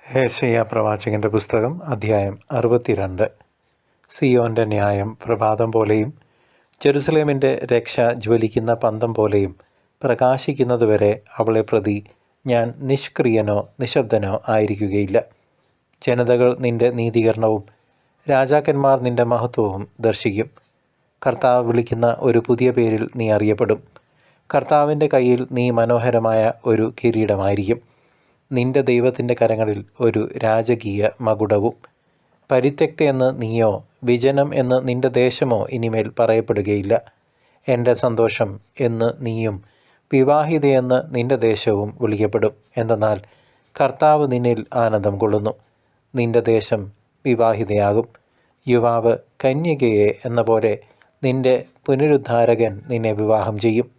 ഏശയ്യാ പ്രവാചകൻ്റെ പുസ്തകം അധ്യായം 62. സിയോൻ്റെ ന്യായം പ്രഭാതം പോലെയും ജെറുസലേമിൻ്റെ രക്ഷ ജ്വലിക്കുന്ന പന്തം പോലെയും പ്രകാശിക്കുന്നതുവരെ അവളെ പ്രതി ഞാൻ നിഷ്ക്രിയനോ നിശബ്ദനോ ആയിരിക്കുകയില്ല. ജനതകൾ നിൻ്റെ നീതീകരണവും രാജാക്കന്മാർ നിൻ്റെ മഹത്വവും ദർശിക്കും. കർത്താവ് വിളിക്കുന്ന ഒരു പുതിയ പേരിൽ നീ അറിയപ്പെടും. കർത്താവിൻ്റെ കയ്യിൽ നീ മനോഹരമായ ഒരു കിരീടമായിരിക്കും. നിന്റെ ദൈവത്തിൻ്റെ കരങ്ങളിൽ ഒരു രാജകീയ മകുടവും. പരിത്യക്തയെന്ന് നീയോ വിജനം എന്ന് നിന്റെ ദേശമോ ഇനിമേൽ പറയപ്പെടുകയില്ല. എൻ്റെ സന്തോഷം എന്ന് നീയും വിവാഹിതയെന്ന് നിന്റെ ദേശവും വിളിക്കപ്പെടും. എന്തെന്നാൽ കർത്താവ് നിന്നിൽ ആനന്ദം കൊള്ളുന്നു. നിന്റെ ദേശം വിവാഹിതയാകും. യുവാവ് കന്യകയെ എന്ന പോലെ നിന്റെ പുനരുദ്ധാരകൻ നിന്നെ വിവാഹം ചെയ്യും.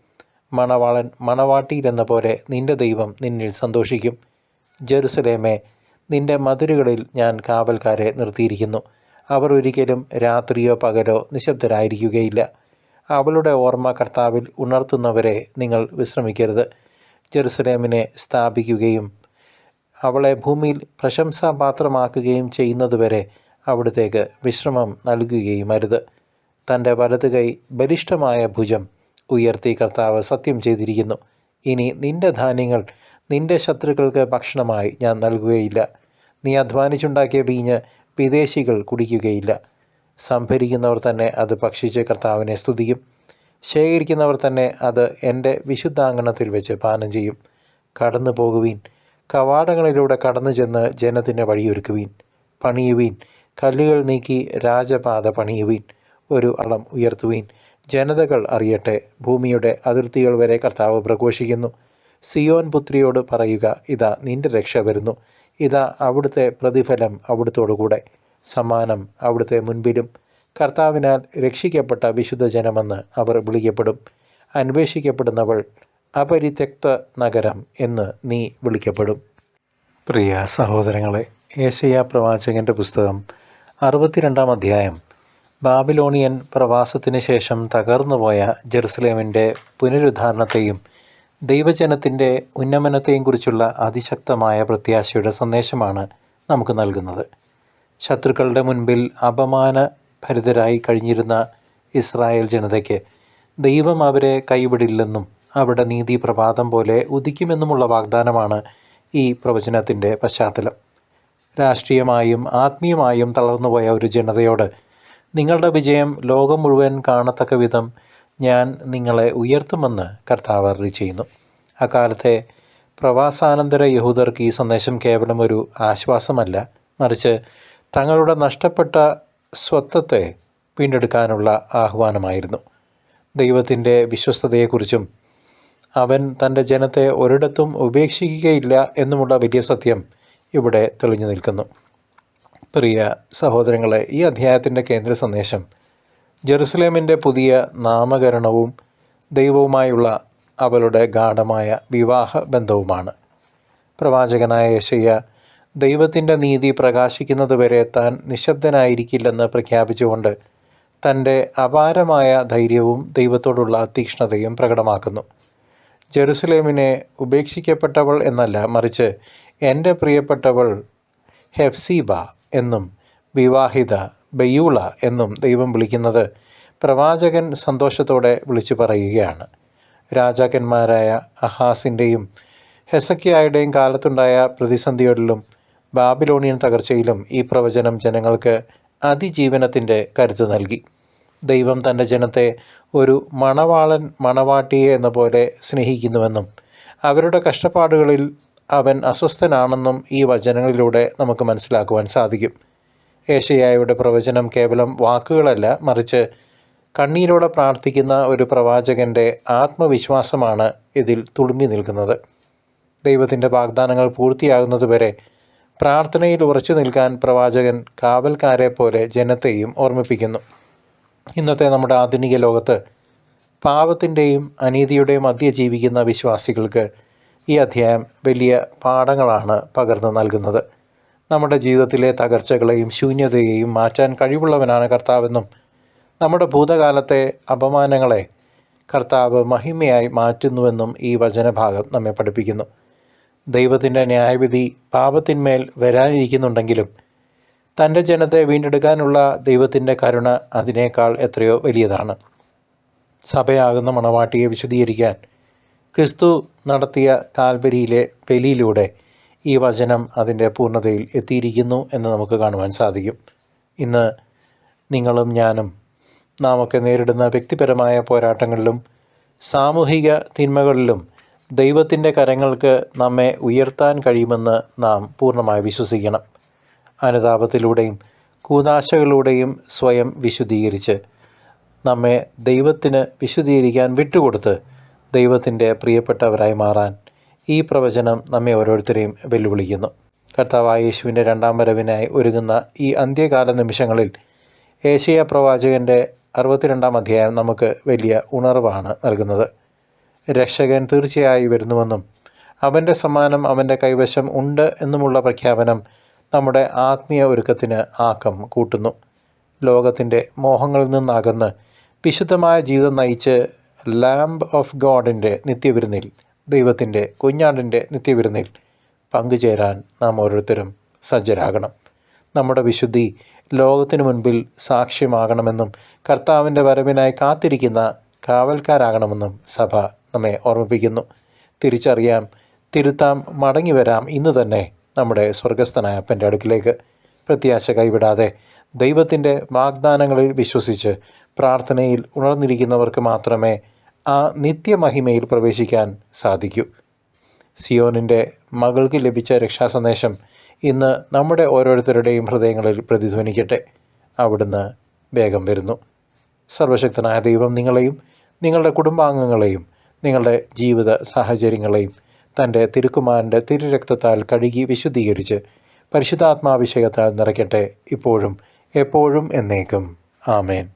മണവാളൻ മണവാട്ടിയിലെന്ന പോലെ നിന്റെ ദൈവം നിന്നിൽ സന്തോഷിക്കും. ജെറുസലേമേ, നിന്റെ മതിലുകളിൽ ഞാൻ കാവൽക്കാരെ നിർത്തിയിരിക്കുന്നു. അവർ ഒരിക്കലും രാത്രിയോ പകലോ നിശബ്ദരായിരിക്കുകയില്ല. അവളുടെ ഓർമ്മ കർത്താവിൽ ഉണർത്തുന്നവരെ നിങ്ങൾ വിശ്രമിക്കരുത്. ജെറുസലേമിനെ സ്ഥാപിക്കുകയും അവളെ ഭൂമിയിൽ പ്രശംസാപാത്രമാക്കുകയും ചെയ്യുന്നതുവരെ അവിടത്തേക്ക് വിശ്രമം നൽകുകയും അരുത്. തൻ്റെ വലത് കൈ ബലിഷ്ഠമായ ഭുജം ഉയർത്തി കർത്താവ് സത്യം ചെയ്തിരിക്കുന്നു. ഇനി നിന്റെ ധാന്യങ്ങൾ നിന്റെ ശത്രുക്കൾക്ക് ഭക്ഷണമായി ഞാൻ നൽകുകയില്ല. നീ അധ്വാനിച്ചുണ്ടാക്കിയ വീഞ്ഞ് വിദേശികൾ കുടിക്കുകയില്ല. സംഭരിക്കുന്നവർ തന്നെ അത് ഭക്ഷിച്ച് കർത്താവിനെ സ്തുതിക്കും. ശേഖരിക്കുന്നവർ തന്നെ അത് എൻ്റെ വിശുദ്ധാങ്കണത്തിൽ വെച്ച് പാനം ചെയ്യും. കടന്നു പോകുവീൻ, കവാടങ്ങളിലൂടെ കടന്നു ചെന്ന് ജനത്തിന് വഴിയൊരുക്കുവീൻ. പണിയുവീൻ, കല്ലുകൾ നീക്കി രാജപാത പണിയുവീൻ. ഒരു അളം ഉയർത്തുവീൻ, ജനതകൾ അറിയട്ടെ. ഭൂമിയുടെ അതിർത്തികൾ വരെ കർത്താവ് പ്രഘോഷിക്കുന്നു. സിയോൻ പുത്രിയോട് പറയുക, ഇതാ നിന്റെ രക്ഷ വരുന്നു. ഇതാ അവിടുത്തെ പ്രതിഫലം അവിടുത്തോടുകൂടെ, സമ്മാനം അവിടുത്തെ മുൻപിലും. കർത്താവിനാൽ രക്ഷിക്കപ്പെട്ട വിശുദ്ധ ജനമെന്ന് അവർ വിളിക്കപ്പെടും. അന്വേഷിക്കപ്പെടുന്നവൾ, അപരിത്യക്ത നഗരം എന്ന് നീ വിളിക്കപ്പെടും. പ്രിയ സഹോദരങ്ങളെ, ഏശയ്യാ പ്രവാചകൻ്റെ പുസ്തകം 62-ാം അധ്യായം ബാബിലോണിയൻ പ്രവാസത്തിന് ശേഷം തകർന്നുപോയ ജെറുസലേമിൻ്റെ പുനരുദ്ധാരണത്തെയും ദൈവജനത്തിൻ്റെ ഉന്നമനത്തെയും കുറിച്ചുള്ള അതിശക്തമായ പ്രത്യാശയുടെ സന്ദേശമാണ് നമുക്ക് നൽകുന്നത്. ശത്രുക്കളുടെ മുൻപിൽ അപമാനഭരിതരായി കഴിഞ്ഞിരുന്ന ഇസ്രായേൽ ജനതയ്ക്ക് ദൈവം അവരെ കൈവിടില്ലെന്നും അവരുടെ നീതി പ്രഭാതം പോലെ ഉദിക്കുമെന്നുമുള്ള വാഗ്ദാനമാണ് ഈ പ്രവചനത്തിൻ്റെ പശ്ചാത്തലം. രാഷ്ട്രീയമായും ആത്മീയമായും തളർന്നുപോയ ഒരു ജനതയോട് നിങ്ങളുടെ വിജയം ലോകം മുഴുവൻ കാണത്തക്ക വിധം ഞാൻ നിങ്ങളെ ഉയർത്തുമെന്ന് കർത്താവ് അരുളി ചെയ്യുന്നു. അക്കാലത്തെ പ്രവാസാനന്തര യഹൂദർക്ക് ഈ സന്ദേശം കേവലം ഒരു ആശ്വാസമല്ല, മറിച്ച് തങ്ങളുടെ നഷ്ടപ്പെട്ട സ്വത്വത്തെ വീണ്ടെടുക്കാനുള്ള ആഹ്വാനമായിരുന്നു. ദൈവത്തിൻ്റെ വിശ്വസ്തതയെക്കുറിച്ചും അവൻ തൻ്റെ ജനത്തെ ഒരിടത്തും ഉപേക്ഷിക്കുകയില്ല എന്നുമുള്ള വലിയ സത്യം ഇവിടെ തെളിഞ്ഞു നിൽക്കുന്നു. പ്രിയ സഹോദരങ്ങളെ, ഈ അധ്യായത്തിൻ്റെ കേന്ദ്ര സന്ദേശം ജെറുസലേമിൻ്റെ പുതിയ നാമകരണവും ദൈവവുമായുള്ള അവളുടെ ഗാഢമായ വിവാഹ ബന്ധവുമാണ്. പ്രവാചകനായ യെശയ്യാ ദൈവത്തിൻ്റെ നീതി പ്രകാശിക്കുന്നതുവരെ താൻ നിശബ്ദനായിരിക്കില്ലെന്ന് പ്രഖ്യാപിച്ചുകൊണ്ട് തൻ്റെ അപാരമായ ധൈര്യവും ദൈവത്തോടുള്ള തീക്ഷ്ണതയും പ്രകടമാക്കുന്നു. ജെറുസലേമിനെ ഉപേക്ഷിക്കപ്പെട്ടവൾ എന്നല്ല, മറിച്ച് എൻ്റെ പ്രിയപ്പെട്ടവൾ ഹെഫ്സീബ എന്നും വിവാഹിത ബയൂള എന്നും ദൈവം വിളിക്കുന്നത് പ്രവാചകൻ സന്തോഷത്തോടെ വിളിച്ചു പറയുകയാണ്. രാജാക്കന്മാരായ അഹാസിൻ്റെയും ഹെസക്കിയായുടെയും കാലത്തുണ്ടായ പ്രതിസന്ധികളിലും ബാബിലോണിയൻ തകർച്ചയിലും ഈ പ്രവചനം ജനങ്ങൾക്ക് അതിജീവനത്തിൻ്റെ കരുത്ത് നൽകി. ദൈവം തൻ്റെ ജനത്തെ ഒരു മണവാളൻ മണവാട്ടിയെ എന്ന പോലെ സ്നേഹിക്കുന്നുവെന്നും അവരുടെ കഷ്ടപ്പാടുകളിൽ അവൻ അസ്വസ്ഥനാണെന്നും ഈ വചനങ്ങളിലൂടെ നമുക്ക് മനസ്സിലാക്കുവാൻ സാധിക്കും. ഏശയ്യായുടെ പ്രവചനം കേവലം വാക്കുകളല്ല, മറിച്ച് കണ്ണീരോടെ പ്രാർത്ഥിക്കുന്ന ഒരു പ്രവാചകൻ്റെ ആത്മവിശ്വാസമാണ് ഇതിൽ തുളുമ്പി നിൽക്കുന്നത്. ദൈവത്തിൻ്റെ വാഗ്ദാനങ്ങൾ പൂർത്തിയാകുന്നതുവരെ പ്രാർത്ഥനയിൽ ഉറച്ചു നിൽക്കാൻ പ്രവാചകൻ കാവൽക്കാരെ പോലെ ജനത്തെയും ഓർമ്മിപ്പിക്കുന്നു. ഇന്നത്തെ നമ്മുടെ ആധുനിക ലോകത്ത് പാപത്തിൻ്റെയും അനീതിയുടെയും മധ്യേ ജീവിക്കുന്ന വിശ്വാസികൾക്ക് ഈ അധ്യായം വലിയ പാഠങ്ങളാണ് പകർന്നു നൽകുന്നത്. നമ്മുടെ ജീവിതത്തിലെ തകർച്ചകളെയും ശൂന്യതയെയും മാറ്റാൻ കഴിവുള്ളവനാണ് കർത്താവെന്നും നമ്മുടെ ഭൂതകാലത്തെ അപമാനങ്ങളെ കർത്താവ് മഹിമയായി മാറ്റുന്നുവെന്നും ഈ വചനഭാഗം നമ്മെ പഠിപ്പിക്കുന്നു. ദൈവത്തിൻ്റെ ന്യായവിധി പാപത്തിന്മേൽ വരാനിരിക്കുന്നുണ്ടെങ്കിലും തൻ്റെ ജനത്തെ വീണ്ടെടുക്കാനുള്ള ദൈവത്തിൻ്റെ കരുണ അതിനേക്കാൾ എത്രയോ വലിയതാണ്. സഭയാകുന്ന മണവാട്ടിയെ വിശദീകരിക്കാൻ ക്രിസ്തു നടത്തിയ കാൽവരിയിലെ ബലിയിലൂടെ ഈ വചനം അതിൻ്റെ പൂർണ്ണതയിൽ എത്തിയിരിക്കുന്നു എന്ന് നമുക്ക് കാണുവാൻ സാധിക്കും. ഇന്ന് നിങ്ങളും ഞാനും നാമൊക്കെ നേരിടുന്ന വ്യക്തിപരമായ പോരാട്ടങ്ങളിലും സാമൂഹിക തിന്മകളിലും ദൈവത്തിൻ്റെ കരങ്ങൾക്ക് നമ്മെ ഉയർത്താൻ കഴിയുമെന്ന് നാം പൂർണ്ണമായി വിശ്വസിക്കണം. അനുതാപത്തിലൂടെയും കൂദാശകളിലൂടെയും സ്വയം വിശുദ്ധീകരിച്ച് നമ്മെ ദൈവത്തിന് വിശുദ്ധീകരിക്കാൻ വിട്ടുകൊടുത്ത് ദൈവത്തിൻ്റെ പ്രിയപ്പെട്ടവരായി മാറാൻ ഈ പ്രവചനം നമ്മെ ഓരോരുത്തരെയും വെല്ലുവിളിക്കുന്നു. കർത്താവായ യേശുവിൻ്റെ രണ്ടാം വരവിനായി ഒരുങ്ങുന്ന ഈ അന്ത്യകാല നിമിഷങ്ങളിൽ ഏശയ്യാ പ്രവാചകൻ്റെ 62-ാം അധ്യായം നമുക്ക് വലിയ ഉണർവാണ് നൽകുന്നത്. രക്ഷകൻ തീർച്ചയായി വരുന്നുവെന്നും അവൻ്റെ സമ്മാനം അവൻ്റെ കൈവശം ഉണ്ട് എന്നുമുള്ള പ്രഖ്യാപനം നമ്മുടെ ആത്മീയ ഒരുക്കത്തിന് ആക്കം കൂട്ടുന്നു. ലോകത്തിൻ്റെ മോഹങ്ങളിൽ നിന്നകന്ന് വിശുദ്ധമായ ജീവിതം നയിച്ച് ലാംബ് ഓഫ് ഗോഡിൻ്റെ നിത്യവിരുന്നിൽ, ദൈവത്തിൻ്റെ കുഞ്ഞാടിൻ്റെ നിത്യവിരുന്നിൽ പങ്കുചേരാൻ നാം ഓരോരുത്തരും സജ്ജരാകണം. നമ്മുടെ വിശുദ്ധി ലോകത്തിനു മുൻപിൽ സാക്ഷ്യമാകണമെന്നും കർത്താവിൻ്റെ വരവിനായി കാത്തിരിക്കുന്ന കാവൽക്കാരാകണമെന്നും സഭ നമ്മെ ഓർമ്മിപ്പിക്കുന്നു. തിരിച്ചറിയാം, തിരുത്താം, മടങ്ങി വരാം ഇന്ന് തന്നെ നമ്മുടെ സ്വർഗസ്ഥനായ അപ്പൻ്റെ അടുക്കിലേക്ക്. പ്രത്യാശ കൈവിടാതെ ദൈവത്തിൻ്റെ വാഗ്ദാനങ്ങളിൽ വിശ്വസിച്ച് പ്രാർത്ഥനയിൽ ഉണർന്നിരിക്കുന്നവർക്ക് മാത്രമേ ആ നിത്യമഹിമയിൽ പ്രവേശിക്കാൻ സാധിക്കൂ. സിയോനിൻ്റെ മകൾക്ക് ലഭിച്ച രക്ഷാസന്ദേശം ഇന്ന് നമ്മുടെ ഓരോരുത്തരുടെയും ഹൃദയങ്ങളിൽ പ്രതിധ്വനിക്കട്ടെ. അവിടുന്ന് വേഗം വരുന്നു. സർവശക്തനായ ദൈവം നിങ്ങളെയും നിങ്ങളുടെ കുടുംബാംഗങ്ങളെയും നിങ്ങളുടെ ജീവിത സാഹചര്യങ്ങളെയും തൻ്റെ തിരുക്കുമാരൻ്റെ തിരുരക്തത്താൽ കഴുകി വിശുദ്ധീകരിച്ച് പരിശുദ്ധാത്മാഭിഷേകത്താൽ നിറയ്ക്കട്ടെ, ഇപ്പോഴും എപ്പോഴും എന്നേക്കും. ആമേൻ.